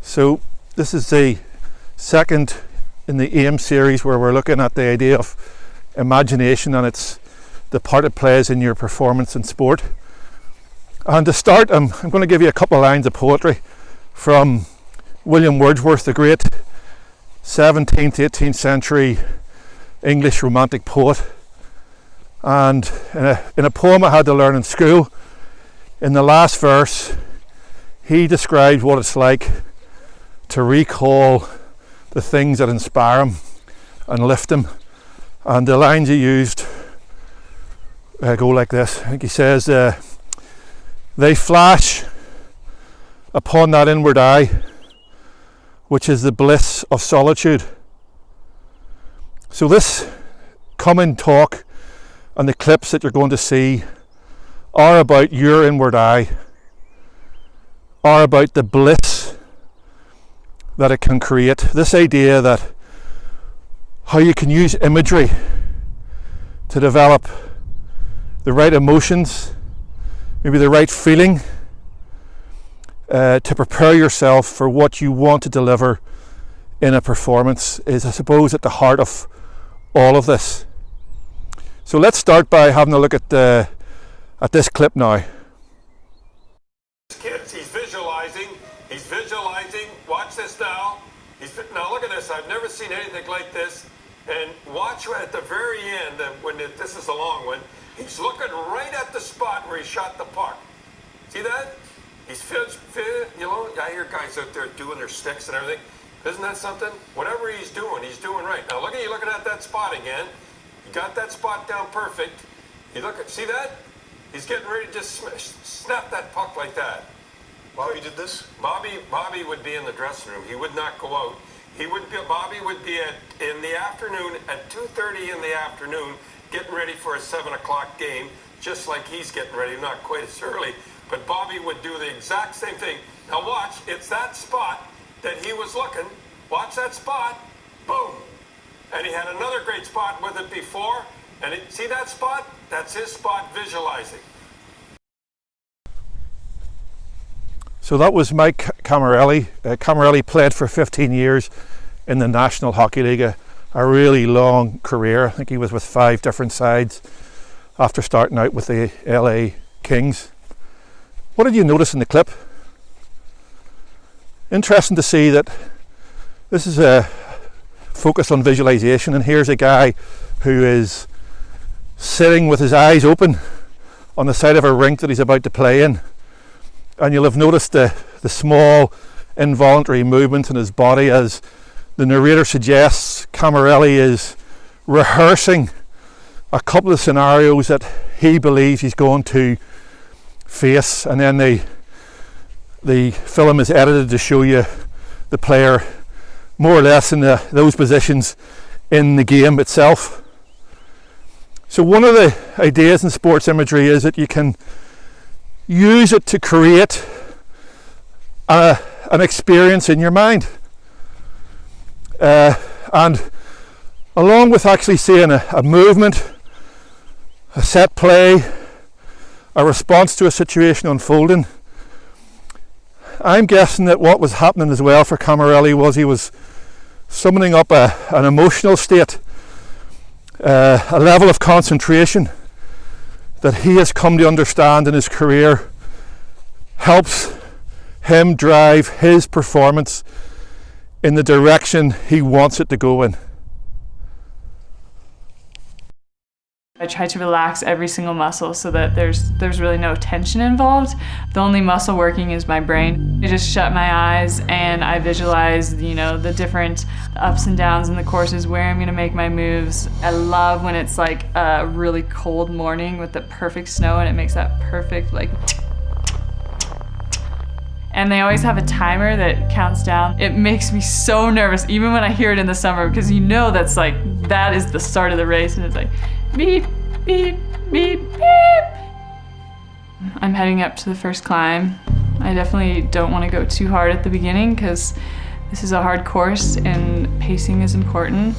So this is the second in the AIM series where we're looking at the idea of imagination and it's the part it plays in your performance in sport. And to start, I'm going to give you a couple of lines of poetry from William Wordsworth, the great 17th, 18th century English romantic poet. And in a poem I had to learn in school, in the last verse, he described what it's like to recall the things that inspire him and lift him. And the lines he used go like this. I think he says, they flash upon that inward eye, which is the bliss of solitude. So this coming talk and the clips that you're going to see are about your inward eye, are about the bliss that it can create. This idea that how you can use imagery to develop the right emotions, maybe the right feeling, to prepare yourself for what you want to deliver in a performance is, I suppose, at the heart of all of this. So let's start by having a look at this clip now. Kids, he's visualizing, watch this now. Now look at this, I've never seen anything like this. And watch at the very end, this is a long one, he's looking right at the spot where he shot the puck. See that? He's I hear guys out there doing their sticks and everything. Isn't that something? Whatever he's doing right. Now look at you looking at that spot again. You got that spot down perfect. See that? He's getting ready to just snap that puck like that. Bobby did this? Bobby would be in the dressing room. He would not go out. Bobby would be in the afternoon at 2:30 in the afternoon, getting ready for a 7 o'clock game, just like he's getting ready, not quite as early, but Bobby would do the exact same thing. Now watch, it's that spot that he was looking. Watch that spot, boom. And he had another great spot with it before, and see that spot? That's his spot visualizing. So that was Mike Camarelli. Camarelli played for 15 years in the National Hockey League, a really long career. I think he was with 5 different sides after starting out with the LA Kings. What did you notice in the clip? Interesting to see that this is a focus on visualization, and here's a guy who is sitting with his eyes open on the side of a rink that he's about to play in. And you'll have noticed the small involuntary movement in his body as the narrator suggests. Camarelli is rehearsing a couple of scenarios that he believes he's going to face, and then the film is edited to show you the player more or less in those positions in the game itself. So one of the ideas in sports imagery is that you can use it to create an experience in your mind, and along with actually seeing a movement, a set play, a response to a situation unfolding, I'm guessing that what was happening as well for Camarelli was he was summoning up an emotional state, a level of concentration that he has come to understand in his career helps him drive his performance in the direction he wants it to go in. I try to relax every single muscle so that there's really no tension involved. The only muscle working is my brain. I just shut my eyes and I visualize, the different ups and downs in the courses, where I'm gonna make my moves. I love when it's like a really cold morning with the perfect snow and it makes that perfect and they always have a timer that counts down. It makes me so nervous, even when I hear it in the summer, because that is the start of the race, and it's like, beep, beep, beep, beep. I'm heading up to the first climb. I definitely don't want to go too hard at the beginning because this is a hard course and pacing is important.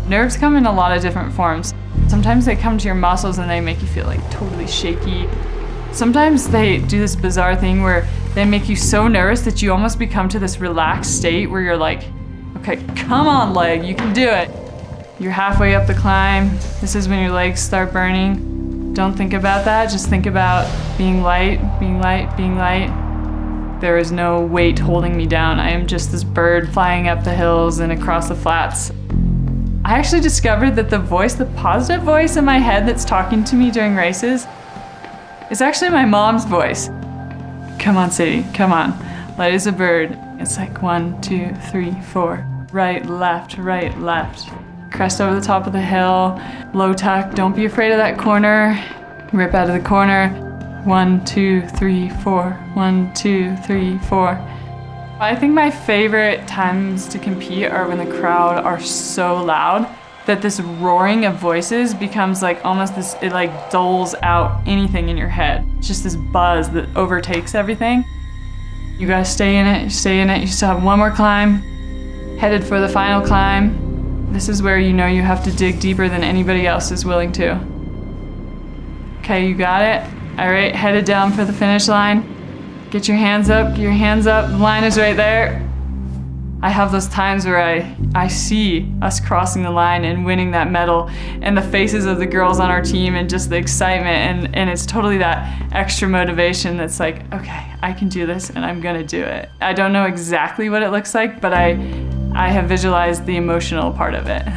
Nerves come in a lot of different forms. Sometimes they come to your muscles and they make you feel like totally shaky. Sometimes they do this bizarre thing where They make you so nervous that you almost become to this relaxed state where you're like, okay, come on leg, you can do it. You're halfway up the climb. This is when your legs start burning. Don't think about that, just think about being light, being light, being light. There is no weight holding me down. I am just this bird flying up the hills and across the flats. I actually discovered that the voice, the positive voice in my head that's talking to me during races, is actually my mom's voice. Come on, Sadie, come on. Light as a bird. It's like 1, 2, 3, 4. Right, left, right, left. Crest over the top of the hill. Low tuck, don't be afraid of that corner. Rip out of the corner. 1, 2, 3, 4. 1, 2, 3, 4. I think my favorite times to compete are when the crowd are so loud that this roaring of voices becomes like almost this, it like doles out anything in your head. It's just this buzz that overtakes everything. You gotta stay in it, stay in it. You still have one more climb, headed for the final climb. This is where you know you have to dig deeper than anybody else is willing to. Okay, you got it. All right, headed down for the finish line. Get your hands up, the line is right there. I have those times where I see us crossing the line and winning that medal and the faces of the girls on our team and just the excitement and it's totally that extra motivation that's like, okay, I can do this and I'm gonna do it. I don't know exactly what it looks like, but I have visualized the emotional part of it.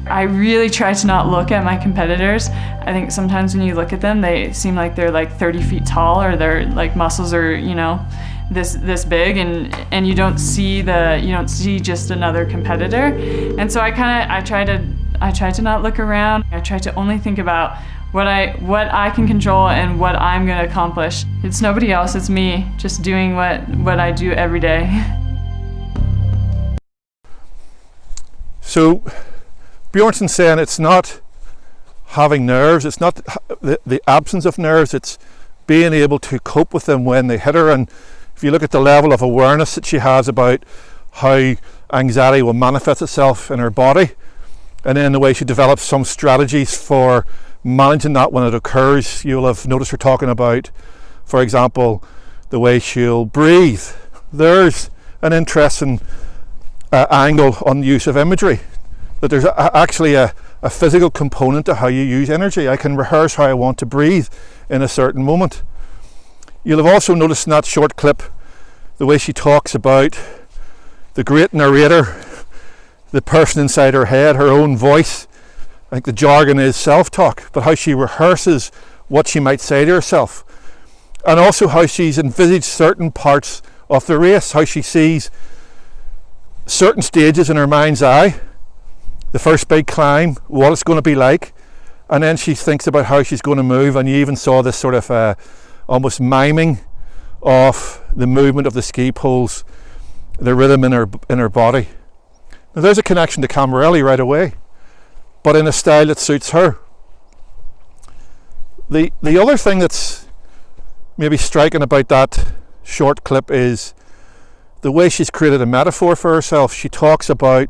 I really try to not look at my competitors. I think sometimes when you look at them, they seem like they're like 30 feet tall or their like muscles are, you know, this big and you don't see just another competitor. And so I try to not look around. I try to only think about what I can control and what I'm gonna accomplish. It's nobody else, it's me just doing what I do every day. So Bjornson's saying it's not having nerves, it's not the absence of nerves, it's being able to cope with them when they hit her. And if you look at the level of awareness that she has about how anxiety will manifest itself in her body, and then the way she develops some strategies for managing that when it occurs, you'll have noticed her talking about, for example, the way she'll breathe. There's an interesting angle on the use of imagery, that there's actually a physical component to how you use energy. I can rehearse how I want to breathe in a certain moment. You'll have also noticed in that short clip the way she talks about the great narrator, the person inside her head, her own voice. I think the jargon is self-talk, but how she rehearses what she might say to herself, and also how she's envisaged certain parts of the race, how she sees certain stages in her mind's eye, the first big climb, what it's going to be like, and then she thinks about how she's going to move. And you even saw this sort of almost miming of the movement of the ski poles, the rhythm in her body. Now there's a connection to Campbell right away, but in a style that suits her. The other thing that's maybe striking about that short clip is the way she's created a metaphor for herself. She talks about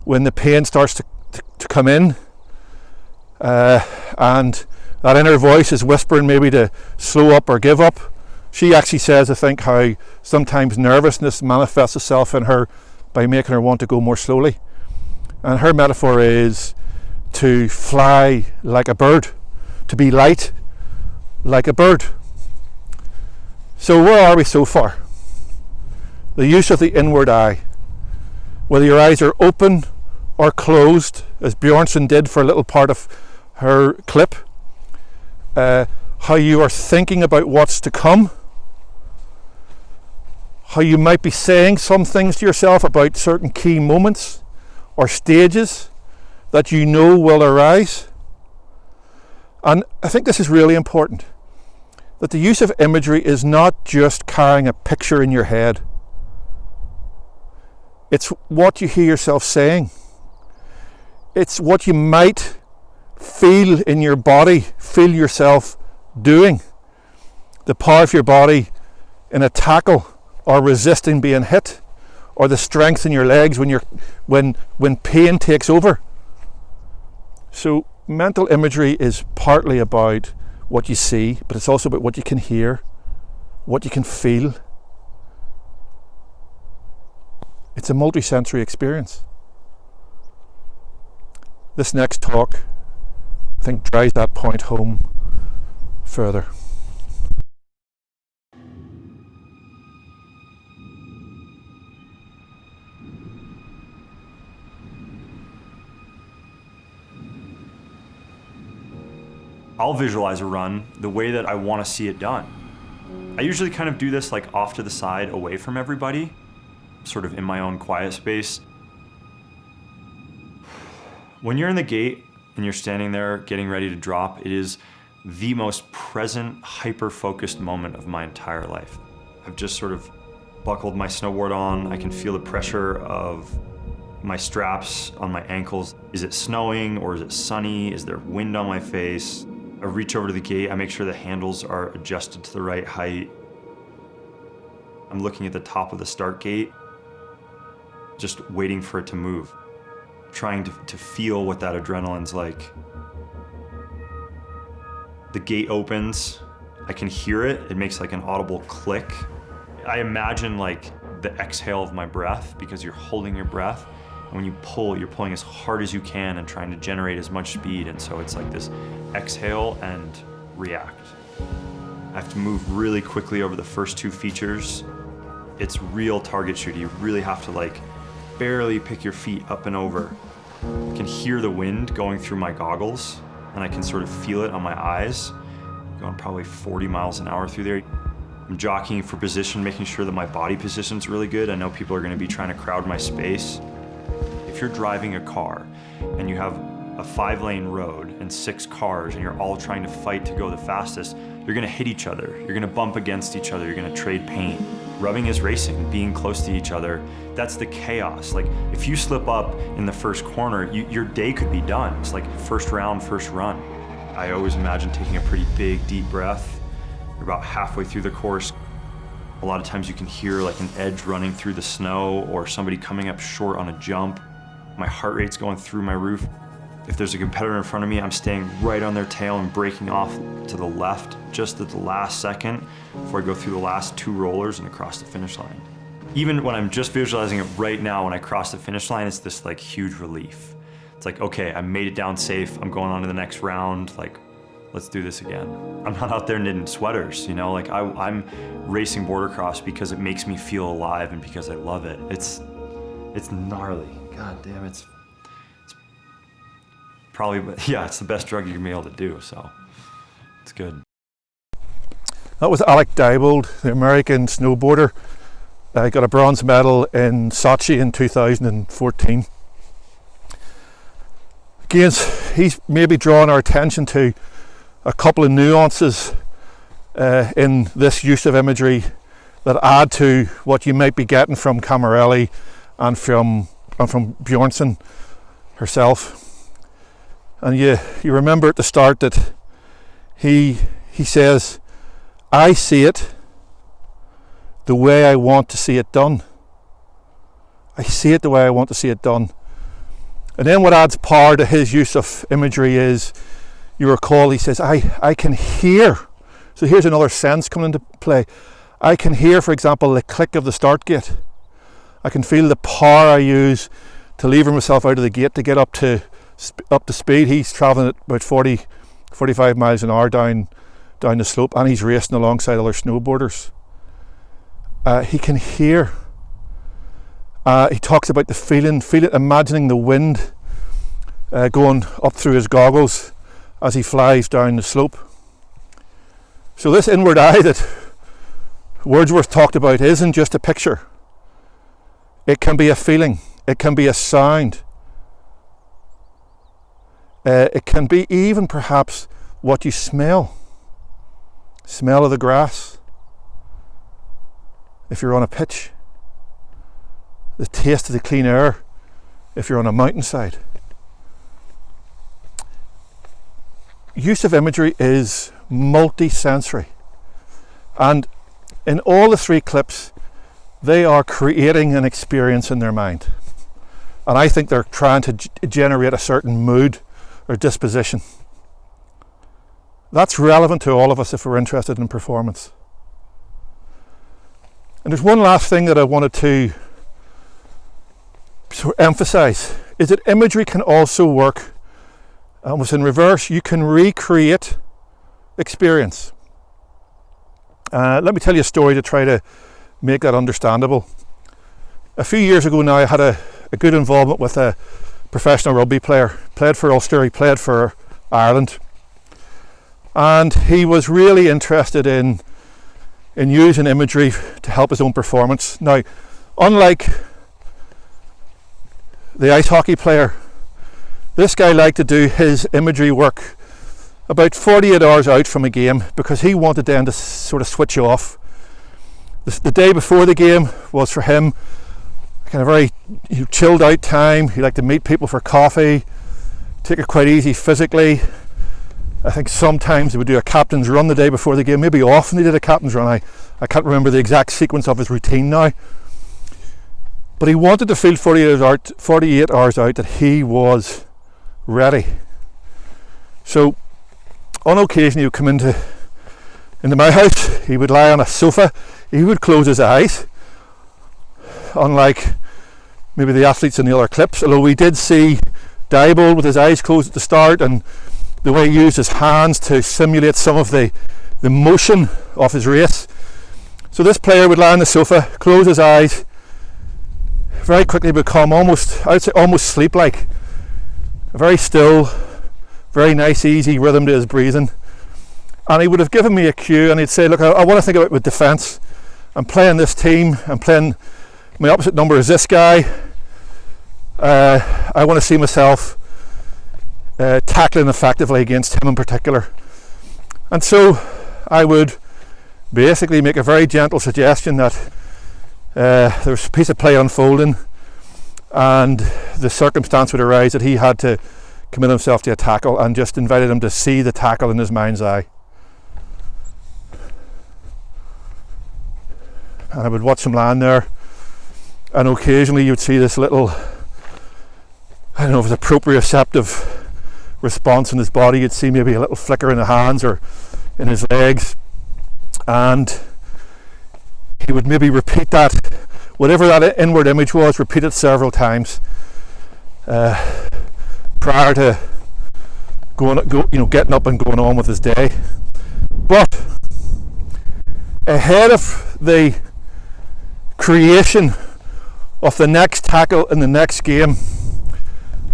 when the pain starts to come in, and that inner voice is whispering maybe to slow up or give up. She actually says, I think, how sometimes nervousness manifests itself in her by making her want to go more slowly. And her metaphor is to fly like a bird, to be light like a bird. So where are we so far? The use of the inward eye. Whether your eyes are open or closed, as Bjornson did for a little part of her clip, how you are thinking about what's to come, how you might be saying some things to yourself about certain key moments or stages that you know will arise. And I think this is really important, that the use of imagery is not just carrying a picture in your head. It's what you hear yourself saying. It's what you might feel in your body, feel yourself doing. The power of your body in a tackle or resisting being hit, or the strength in your legs when pain takes over. So mental imagery is partly about what you see, but it's also about what you can hear, what you can feel, It's a multi-sensory experience. This next talk, I think, drives that point home further. I'll visualize a run the way that I want to see it done. I usually kind of do this like off to the side, away from everybody, sort of in my own quiet space. When you're in the gate and you're standing there getting ready to drop, it is the most present, hyper-focused moment of my entire life. I've just sort of buckled my snowboard on. I can feel the pressure of my straps on my ankles. Is it snowing or is it sunny? Is there wind on my face? I reach over to the gate, I make sure the handles are adjusted to the right height. I'm looking at the top of the start gate, just waiting for it to move, trying to feel what that adrenaline's like. The gate opens, I can hear it, it makes like an audible click. I imagine like the exhale of my breath, because you're holding your breath. And when you pull, you're pulling as hard as you can and trying to generate as much speed. And so it's like this exhale and react. I have to move really quickly over the first two features. It's real target shoot. You really have to like barely pick your feet up and over. I can hear the wind going through my goggles and I can sort of feel it on my eyes. I'm going probably 40 miles an hour through there. I'm jockeying for position, making sure that my body position's really good. I know people are gonna be trying to crowd my space. If you're driving a car and you have a 5-lane road and 6 cars and you're all trying to fight to go the fastest, you're gonna hit each other, you're gonna bump against each other, you're gonna trade paint. Rubbing is racing, being close to each other, that's the chaos. Like if you slip up in the first corner, your day could be done. It's like first round, first run. I always imagine taking a pretty big, deep breath. You're about halfway through the course. A lot of times you can hear like an edge running through the snow or somebody coming up short on a jump. My heart rate's going through my roof. If there's a competitor in front of me, I'm staying right on their tail and braking off to the left just at the last second before I go through the last 2 rollers and across the finish line. Even when I'm just visualizing it right now, when I cross the finish line, it's this like huge relief. It's like, okay, I made it down safe. I'm going on to the next round. Like, let's do this again. I'm not out there knitting sweaters, you know? Like I'm racing border cross because it makes me feel alive and because I love it. It's gnarly. God damn, it's probably, yeah, it's the best drug you can be able to do, so it's good. That was Alec Diebold, the American snowboarder. Got a bronze medal in Sochi in 2014. Again, he's maybe drawn our attention to a couple of nuances in this use of imagery that add to what you might be getting from Camarelli and from Bjornsson herself. And you remember at the start that he says, I see it the way I want to see it done. I see it the way I want to see it done. And then what adds power to his use of imagery is, you recall, he says, I can hear. So here's another sense coming into play. I can hear, for example, the click of the start gate. I can feel the power I use to lever myself out of the gate to get up to speed. He's travelling at about 45 miles an hour down the slope, and he's racing alongside other snowboarders. He can hear. He talks about the feeling, imagining the wind going up through his goggles as he flies down the slope. So this inward eye that Wordsworth talked about isn't just a picture. It can be a feeling. It can be a sound. It can be even perhaps what you smell. Smell of the grass. If you're on a pitch. The taste of the clean air if you're on a mountainside. Use of imagery is multi-sensory. And in all the 3 clips, they are creating an experience in their mind. And I think they're trying to generate a certain mood or disposition. That's relevant to all of us if we're interested in performance. And there's one last thing that I wanted to emphasize is that imagery can also work almost in reverse. You can recreate experience. Let me tell you a story to try to make that understandable. A few years ago now, I had a good involvement with a professional rugby player. Played for Ulster, he played for Ireland, and he was really interested in using imagery to help his own performance. Now, unlike the ice hockey player, this guy liked to do his imagery work about 48 hours out from a game, because he wanted then to sort of switch off. The day before the game was for him kind of very chilled out time. He liked to meet people for coffee, take it quite easy physically. I think sometimes he would do a captain's run the day before the game, maybe often he did a captain's run. I can't remember the exact sequence of his routine now. But he wanted to feel 48 hours out that he was ready. So on occasion he would come into my house, he would lie on a sofa, he would close his eyes, unlike maybe the athletes in the other clips, although we did see Diebold with his eyes closed at the start, and the way he used his hands to simulate some of the motion of his race. So this player would lie on the sofa, close his eyes, very quickly become almost sleep-like, very still, very nice easy rhythm to his breathing. And he would have given me a cue, and he'd say, look, I want to think about with defence. I'm playing this team, I'm playing, my opposite number is this guy. I want to see myself tackling effectively against him in particular. And so I would basically make a very gentle suggestion that there was a piece of play unfolding, and the circumstance would arise that he had to commit himself to a tackle, and just invited him to see the tackle in his mind's eye. And I would watch him land there, and occasionally you'd see this little, I don't know if it's a proprioceptive response in his body. You'd see maybe a little flicker in the hands or in his legs, and he would maybe repeat that, whatever that inward image was, repeat it several times prior to getting up and going on with his day. But ahead of the creation of the next tackle in the next game,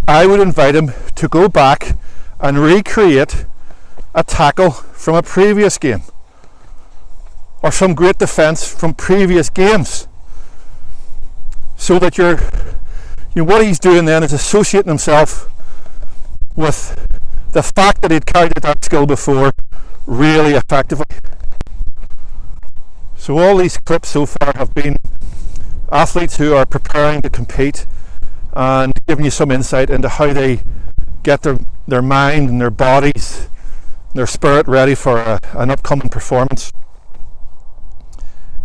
I would invite him to go back and recreate a tackle from a previous game, or some great defence from previous games, so that what he's doing then is associating himself with the fact that he'd carried that skill before really effectively. So all these clips so far have been athletes who are preparing to compete, and giving you some insight into how they get their mind and their bodies and their spirit ready for an upcoming performance.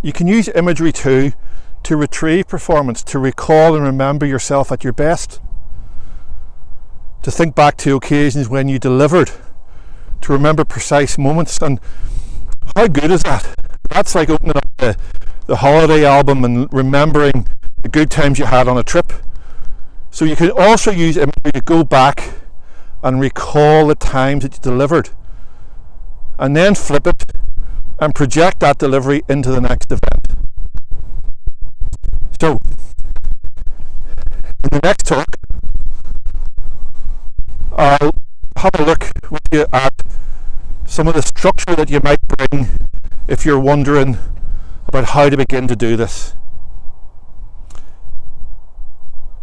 You can use imagery too to retrieve performance, to recall and remember yourself at your best, to think back to occasions when you delivered, to remember precise moments. And how good is that? That's like opening up the holiday album and remembering the good times you had on a trip. So you can also use imagery to go back and recall the times that you delivered, and then flip it and project that delivery into the next event. So in the next talk, I'll have a look with you at some of the structure that you might bring if you're wondering about how to begin to do this.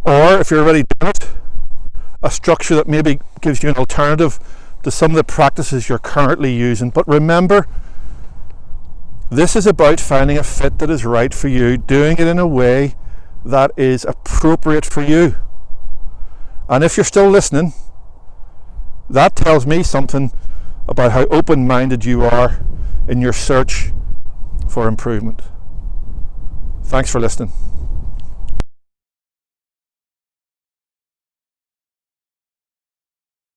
Or if you're already doing it, a structure that maybe gives you an alternative to some of the practices you're currently using. But remember, this is about finding a fit that is right for you, doing it in a way that is appropriate for you. And if you're still listening, that tells me something about how open-minded you are in your search for improvement. Thanks for listening.